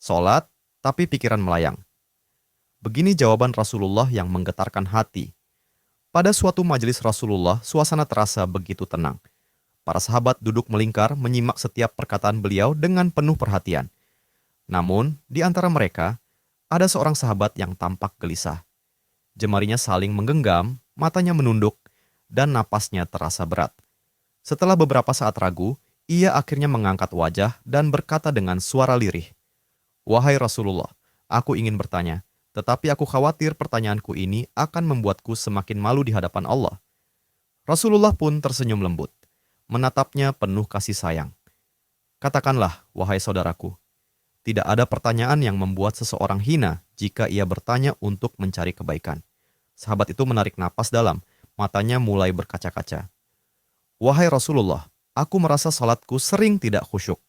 Sholat, tapi pikiran melayang. Begini jawaban Rasulullah yang menggetarkan hati. Pada suatu majelis Rasulullah, suasana terasa begitu tenang. Para sahabat duduk melingkar menyimak setiap perkataan beliau dengan penuh perhatian. Namun, di antara mereka, ada seorang sahabat yang tampak gelisah. Jemarinya saling menggenggam, matanya menunduk, dan napasnya terasa berat. Setelah beberapa saat ragu, ia akhirnya mengangkat wajah dan berkata dengan suara lirih, "Wahai Rasulullah, aku ingin bertanya, tetapi aku khawatir pertanyaanku ini akan membuatku semakin malu di hadapan Allah." Rasulullah pun tersenyum lembut, menatapnya penuh kasih sayang. "Katakanlah, wahai saudaraku, tidak ada pertanyaan yang membuat seseorang hina jika ia bertanya untuk mencari kebaikan." Sahabat itu menarik napas dalam, matanya mulai berkaca-kaca. "Wahai Rasulullah, aku merasa salatku sering tidak khusyuk.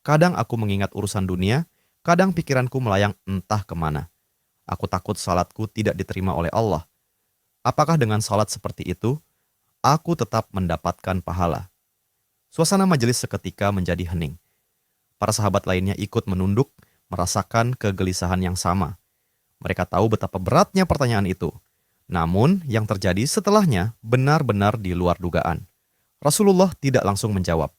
Kadang aku mengingat urusan dunia, kadang pikiranku melayang entah kemana. Aku takut salatku tidak diterima oleh Allah. Apakah dengan salat seperti itu, aku tetap mendapatkan pahala?" Suasana majelis seketika menjadi hening. Para sahabat lainnya ikut menunduk, merasakan kegelisahan yang sama. Mereka tahu betapa beratnya pertanyaan itu. Namun, yang terjadi setelahnya benar-benar di luar dugaan. Rasulullah tidak langsung menjawab.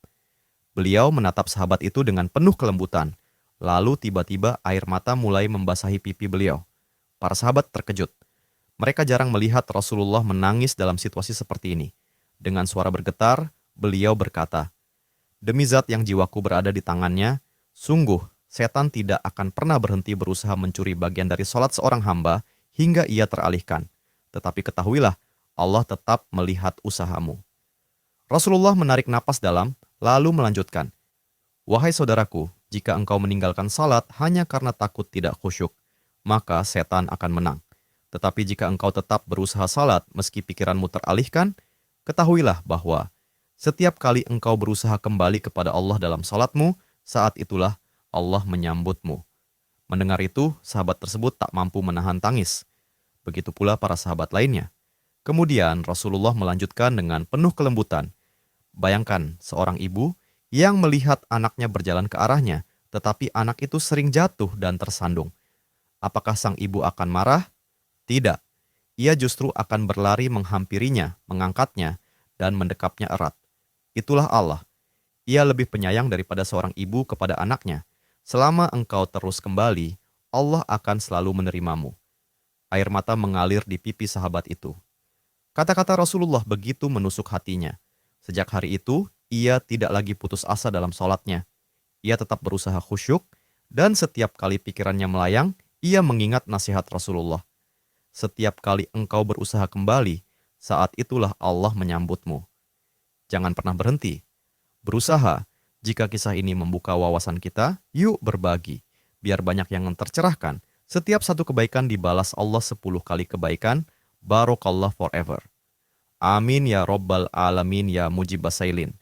Beliau menatap sahabat itu dengan penuh kelembutan. Lalu tiba-tiba air mata mulai membasahi pipi beliau. Para sahabat terkejut. Mereka jarang melihat Rasulullah menangis dalam situasi seperti ini. Dengan suara bergetar, beliau berkata, "Demi zat yang jiwaku berada di tangannya, sungguh setan tidak akan pernah berhenti berusaha mencuri bagian dari sholat seorang hamba hingga ia teralihkan. Tetapi ketahuilah, Allah tetap melihat usahamu." Rasulullah menarik napas dalam, lalu melanjutkan, "Wahai saudaraku, jika engkau meninggalkan salat hanya karena takut tidak khusyuk, maka setan akan menang. Tetapi jika engkau tetap berusaha salat meski pikiranmu teralihkan, ketahuilah bahwa setiap kali engkau berusaha kembali kepada Allah dalam salatmu, saat itulah Allah menyambutmu." Mendengar itu, sahabat tersebut tak mampu menahan tangis. Begitu pula para sahabat lainnya. Kemudian Rasulullah melanjutkan dengan penuh kelembutan. Bayangkan seorang ibu yang melihat anaknya berjalan ke arahnya, tetapi anak itu sering jatuh dan tersandung. Apakah sang ibu akan marah? Tidak. Ia justru akan berlari menghampirinya, mengangkatnya, dan mendekapnya erat. Itulah Allah. Ia lebih penyayang daripada seorang ibu kepada anaknya. Selama engkau terus kembali, Allah akan selalu menerimamu. Air mata mengalir di pipi sahabat itu. Kata-kata Rasulullah begitu menusuk hatinya. Sejak hari itu, ia tidak lagi putus asa dalam sholatnya. Ia tetap berusaha khusyuk, dan setiap kali pikirannya melayang, ia mengingat nasihat Rasulullah. Setiap kali engkau berusaha kembali, saat itulah Allah menyambutmu. Jangan pernah berhenti. Berusaha. Jika kisah ini membuka wawasan kita, yuk berbagi. Biar banyak yang tercerahkan. Setiap satu kebaikan dibalas Allah 10 kali kebaikan. Barokallah forever. Amin ya robbal alamin ya mujibas sailin.